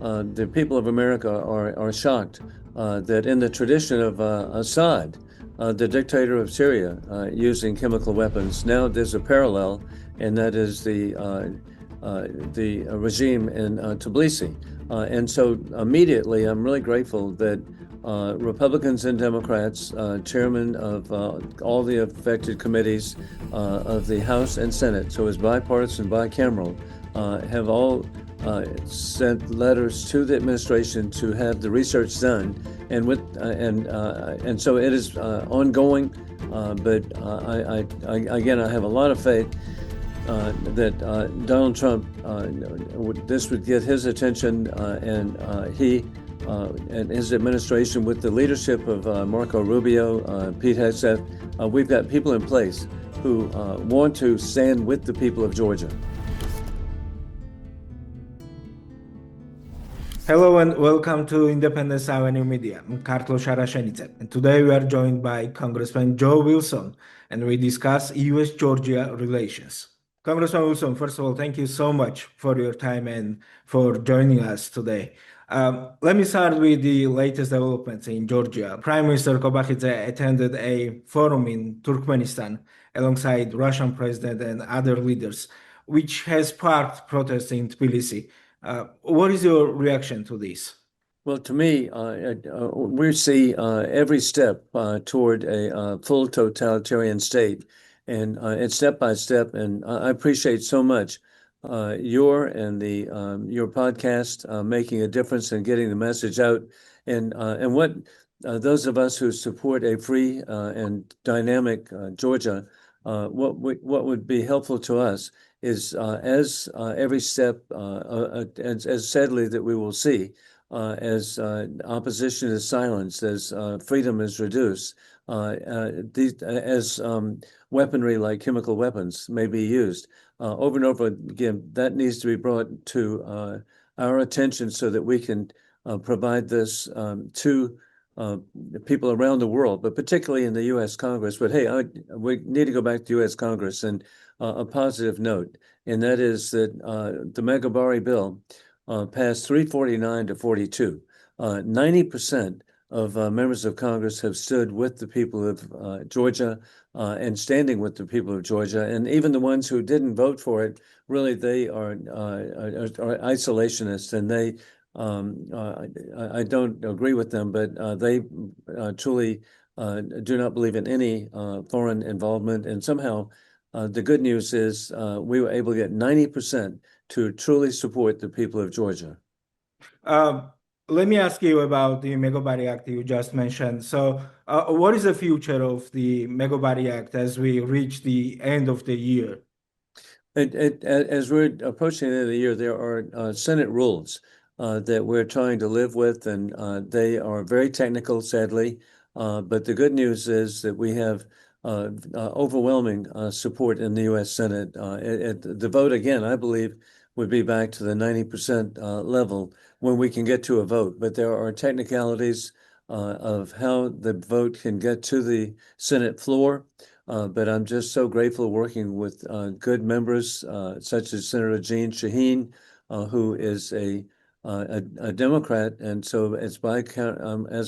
the people of America are shocked that in the tradition of Assad, the dictator of Syria, using chemical weapons, now there's a parallel, and that is the regime in Tbilisi. And so immediately, I'm really grateful that Republicans and Democrats, chairmen of all the affected committees of the House and Senate, so it's bipartisan, bicameral, have all sent letters to the administration to have the research done, and so it is ongoing. But again, I have a lot of faith that Donald Trump, this would get his attention, and he and his administration, with the leadership of Marco Rubio, Pete Hegseth, we've got people in place who want to stand with the people of Georgia. Hello and welcome to Independence Avenue Media. I'm Karlo Sharashenice, and today we are joined by Congressman JoeWilson, and we discuss US-Georgia relations. Congressman Wilson, first of all, thank you so much for your time and for joining us today. Let me start with the latest developments in Georgia. Prime Minister Kobakhidze attended a forum in Turkmenistan alongside Russian president and other leaders, which has sparked protests in Tbilisi. What is your reaction to this? Well, to me, we see every step toward a full totalitarian state, and it's step by step. And I appreciate so much your podcast making a difference in getting the message out, and what those of us who support a free and dynamic Georgia, what would be helpful to us is as every step, as sadly that we will see, as opposition is silenced, as freedom is reduced, as weaponry like chemical weapons may be used over and over again, that needs to be brought to our attention so that we can provide this to people around the world, but particularly in the U.S. Congress. But hey, we need to go back to U.S. Congress and a positive note, and that is that the MEGOBARI bill passed 349 to 42. 90% of members of Congress have stood with the people of Georgia and standing with the people of Georgia, and even the ones who didn't vote for it, really they are isolationists, and they I don't agree with them, but they truly do not believe in any foreign involvement. And somehow the good news is we were able to get 90% to truly support the people of Georgia. Let me ask you about the MEGOBARI Act you just mentioned. So what is the future of the MEGOBARI Act as we reach the end of the year? As we're approaching the end of the year, there are Senate rules that we're trying to live with, and they are very technical, sadly. But the good news is that we have overwhelming support in the U.S. Senate. The vote, again, I believe, would be back to the 90% level when we can get to a vote. But there are technicalities of how the vote can get to the Senate floor. But I'm just so grateful working with good members such as Senator Jeanne Shaheen, who is a Democrat, and so as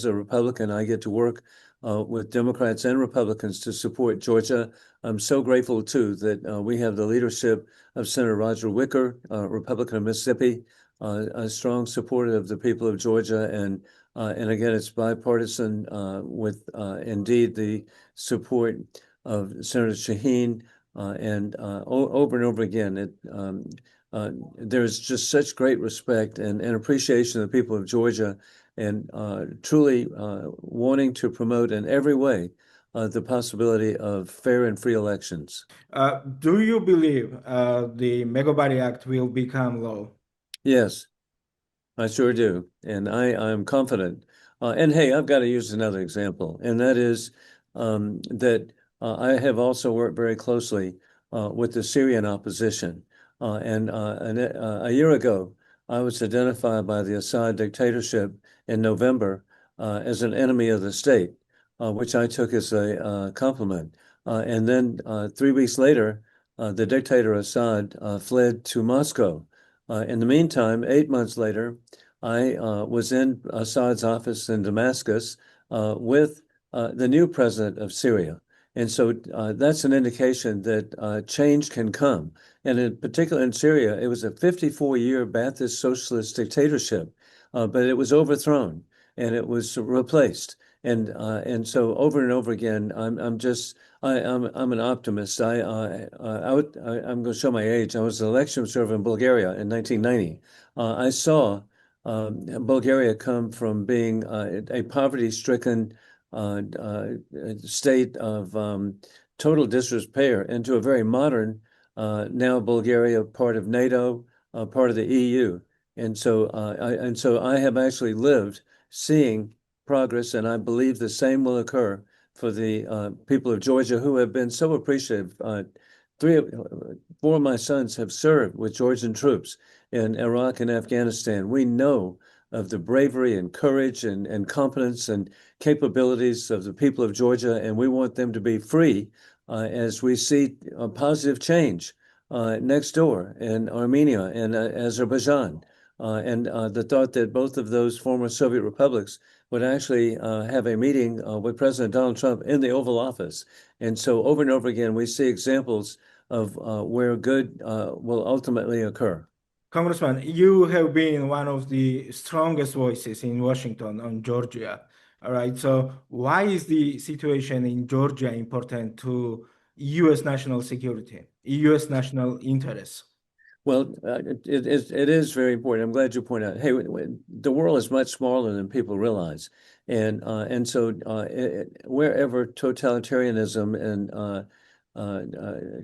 a Republican, I get to work with Democrats and Republicans to support Georgia. I'm so grateful too that we have the leadership of Senator Roger Wicker, Republican of Mississippi, a strong supporter of the people of Georgia, and again, it's bipartisan with indeed the support of Senator Shaheen, and over again, there's just such great respect and appreciation of the people of Georgia, and truly wanting to promote in every way the possibility of fair and free elections. Do you believe the MEGOBARI Act will become law? Yes, I sure do, and I'm confident. And hey, I've got to use another example, and that is that I have also worked very closely with the Syrian opposition. And a year ago, I was identified by the Assad dictatorship in November as an enemy of the state, which I took as a compliment. And then 3 weeks later, the dictator Assad fled to Moscow. In the meantime, 8 months later, I was in Assad's office in Damascus with the new president of Syria. And so that's an indication that change can come. And in particular in Syria, it was a 54-year Ba'athist socialist dictatorship, but it was overthrown and it was replaced. And so over and over again, I'm an optimist. I'm going to show my age. I was an election observer in Bulgaria in 1990. I saw Bulgaria come from being a poverty-stricken state of total disrepair into a very modern, now Bulgaria part of NATO, part of the EU. And so I have actually lived seeing progress, and I believe the same will occur for the people of Georgia who have been so appreciative. Four of my sons have served with Georgian troops in Iraq and Afghanistan. We know of the bravery and courage and competence and capabilities of the people of Georgia, and we want them to be free as we see a positive change next door in Armenia and Azerbaijan. And the thought that both of those former Soviet republics would actually have a meeting with President Donald Trump in the Oval Office. And so over and over again, we see examples of where good will ultimately occur. Congressman, you have been one of the strongest voices in Washington on Georgia. All right. So why is the situation in Georgia important to U.S. national security, U.S. national interests? Well, it is very important. I'm glad you point out. Hey, the world is much smaller than people realize, and so wherever totalitarianism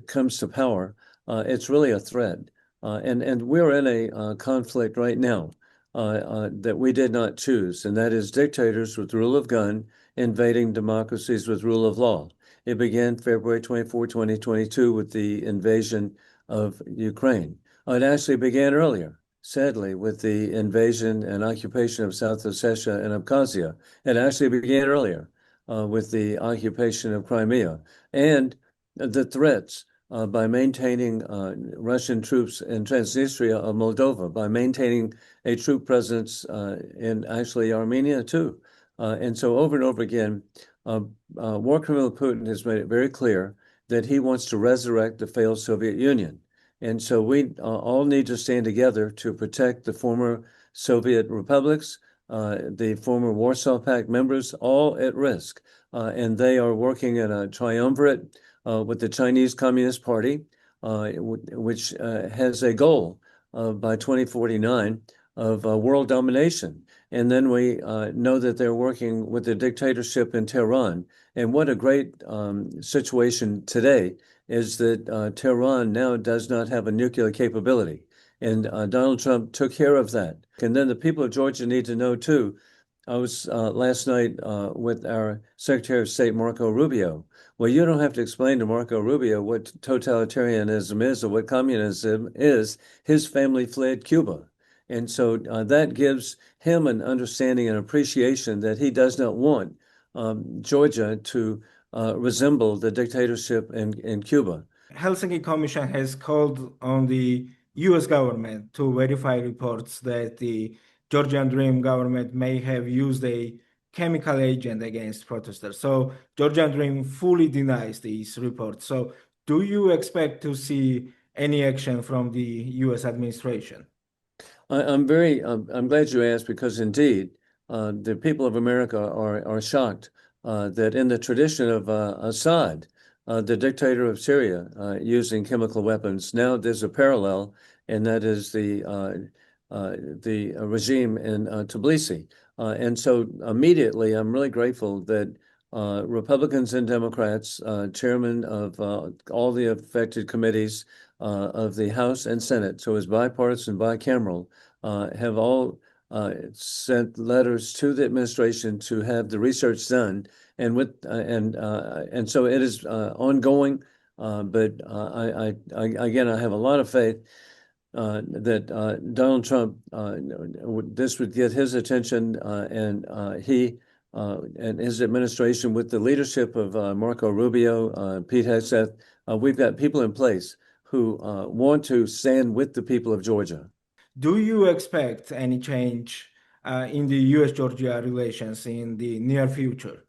comes to power, it's really a threat. And we're in a conflict right now that we did not choose, and that is dictators with rule of gun invading democracies with rule of law. It began February 24, 2022, with the invasion of Ukraine. It actually began earlier, sadly, with the invasion and occupation of South Ossetia and Abkhazia. It actually began earlier with the occupation of Crimea and the threats by maintaining Russian troops in Transnistria of Moldova, by maintaining a troop presence in actually Armenia too. And so over and over again, war criminal Putin has made it very clear that he wants to resurrect the failed Soviet Union. And so we all need to stand together to protect the former Soviet republics, the former Warsaw Pact members, all at risk. And they are working in a triumvirate with the Chinese Communist Party, which has a goal by 2049 of world domination. And then we know that they're working with the dictatorship in Tehran. And what a great situation today is that Tehran now does not have a nuclear capability. And Donald Trump took care of that. And then the people of Georgia need to know, too. I was last night with our Secretary of State, Marco Rubio. Well, you don't have to explain to Marco Rubio what totalitarianism is or what communism is. His family fled Cuba. And so that gives him an understanding and appreciation that he does not want Georgia to resemble the dictatorship in Cuba. Helsinki Commission has called on the U.S. government to verify reports that the Georgian Dream government may have used a chemical agent against protesters. So Georgian Dream fully denies these reports. So do you expect to see any action from the U.S. administration? I'm glad you asked, because indeed the people of America are shocked that in the tradition of Assad, the dictator of Syria, using chemical weapons, now there's a parallel, and that is the regime in Tbilisi. And so immediately, I'm really grateful that Republicans and Democrats, chairmen of all the affected committees of the House and Senate, so it's bipartisan, bicameral, have all sent letters to the administration to have the research done, and so it is ongoing. But again, I have a lot of faith that Donald Trump, this would get his attention, and he and his administration, with the leadership of Marco Rubio, Pete Hegseth, we've got people in place who want to stand with the people of Georgia. Do you expect any change in the U.S.-Georgia relations in the near future?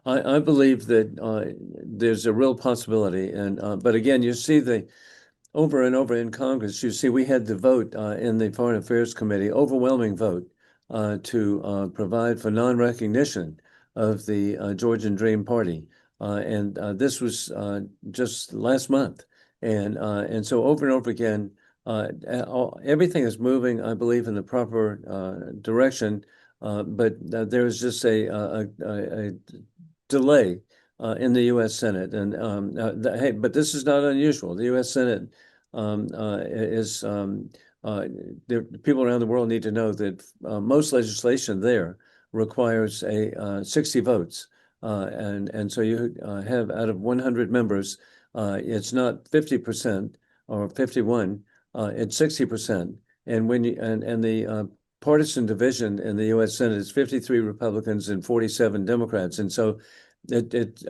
I believe that there's a real possibility, and but again, you see over and over in Congress, you see we had the vote in the Foreign Affairs Committee, overwhelming vote to provide for non-recognition of the Georgian Dream Party, and this was just last month, and so over and over again, everything is moving, I believe, in the proper direction, but there's just a delay in the U.S. Senate, and hey, but this is not unusual. The U.S. Senate is people around the world need to know that most legislation there requires a 60 votes, and so you have out of 100 members, it's not 50% or 51, it's 60%, and when you and the partisan division in the U.S. Senate is 53 Republicans and 47 Democrats, and so it's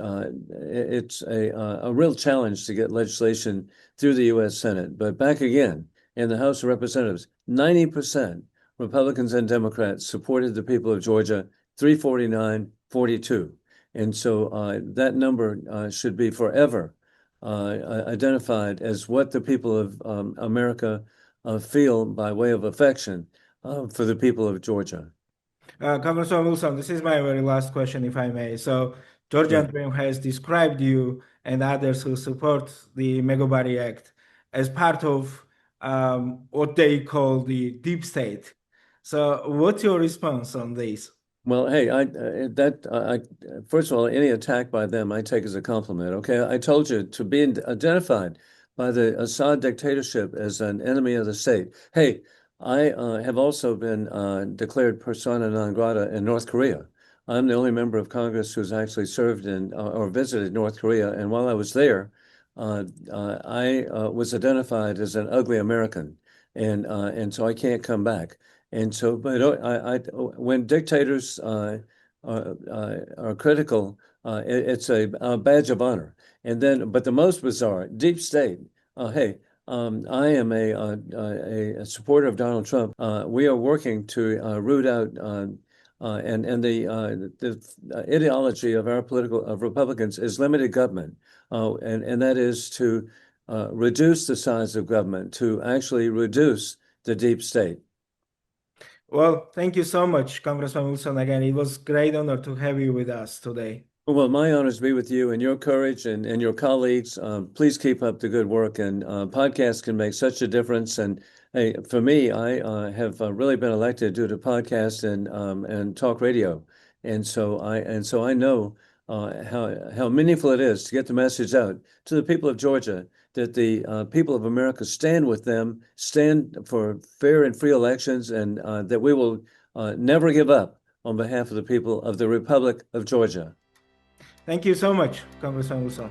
a real challenge to get legislation through the U.S. Senate. But back again in the House of Representatives, 90% Republicans and Democrats supported the people of Georgia, 349-42, and so that number should be forever identified as what the people of America feel by way of affection for the people of Georgia. Congressman Wilson, this is my very last question, if I may. So, Georgian Yeah. Dream has described you and others who support the MEGOBARI Act as part of what they call the deep state. So, what's your response on this? Well, hey, first of all, any attack by them I take as a compliment. Okay, I told you to be identified by the Assad dictatorship as an enemy of the state. Hey, I have also been declared persona non grata in North Korea. I'm the only member of Congress who's actually served in or visited North Korea, and while I was there, I was identified as an ugly American, and so I can't come back. And so, but when dictators are critical, it's a badge of honor. And then, but the most bizarre, deep state. Hey, I am a supporter of Donald Trump. We are working to root out and the ideology of our of Republicans is limited government, and that is to reduce the size of government, to actually reduce the deep state. Well, thank you so much, Congressman Wilson. Again, it was a great honor to have you with us today. Well, my honor is to be with you and your courage and your colleagues. Please keep up the good work, and podcasts can make such a difference. And hey, for me, I have really been elected due to podcasts and talk radio, and so I know how meaningful it is to get the message out to the people of Georgia that the people of America stand with them, stand for fair and free elections, and that we will never give up on behalf of the people of the Republic of Georgia. Thank you so much, Congressman Wilson.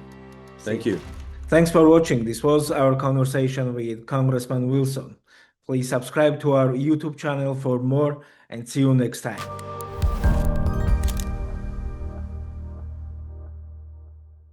Thank you. Thanks for watching. This was our conversation with Congressman Wilson. Please subscribe to our YouTube channel for more and see you next time.